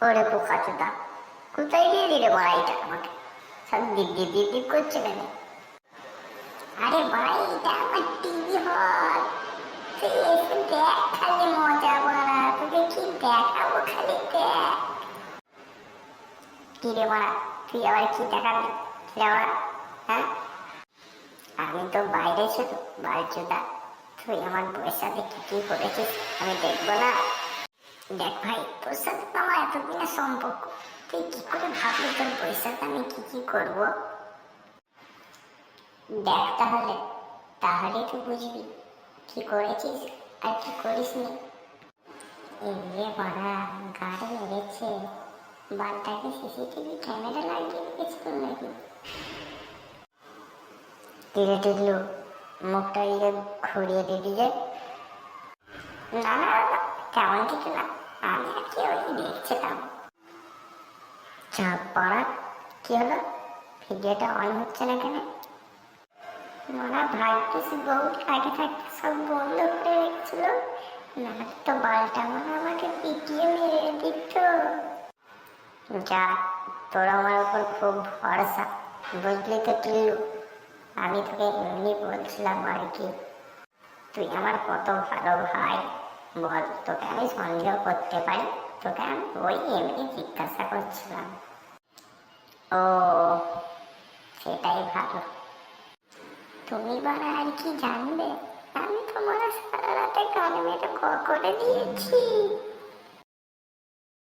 ওরে পোকা চোদা, কোথায় দিয়ে দিলে বড়া এটা আমাকে? সব দিক দিক দিক দিক করছে কেন? আরে ভাই, এটা আমার টিভি হল, তুই এসে দেখ খালি মজা বড়া, তোকে কি দেখাবো খালি দেখ। কি রে বড়া, তুই আবার কি দেখাবি? বড়া হ্যাঁ, আমি তো বাইরে ছিল বালচোদা, তুই আমার বউয়ের সাথে কি কি করেছিস আমি দেখবো না? দেখ ভাই, তোর সাথে তো আমার এতদিনের সম্পর্ক, তুই কি করে ভাবলি তোর বউয়ের সাথে আমি কি কি করবো? দেখ তাহলে, তাহলে তুই বুঝবি কি করেছিস আর কি করিসনি। এ বাড়া, গাড়ি মেরেছে, বালটাকে সিসিটিভি ক্যামেরা লাগিয়ে রেখেছিল নাকি? টিরে টিরলু, মুখটা ইয়ে ঘুরিয়ে দিবি যে। না না না, তেমন কিছু না, আমি আর কি ওই দেখছিলাম। চাপ পড়া, কি হলো? ভিডিওটা অন হচ্ছে না কেন? মনে ভাগ্যিস বহুত আগে থাকতে সব বন্ধ করে রেখেছিল, না তো বালটা মনে আমাকে পিটিয়ে মেরে দিত। যা, তোর আমার উপর খুব ভরসা, বুঝলি তো টিল্লু। আমি তোকে এমনি বলছিলাম আর কি, তুই আমার কত ভালো ভাই, বল, তোকে আমি সন্দেহ করতে পারি? তোকে আমি ওই এমনি জিজ্ঞাসা করছিলাম। ও, সেটাই ভালো। তুমি বারা আর কি জানবে? আমি তোমার সারা রাতে কানে মেরে করে দিয়েছি।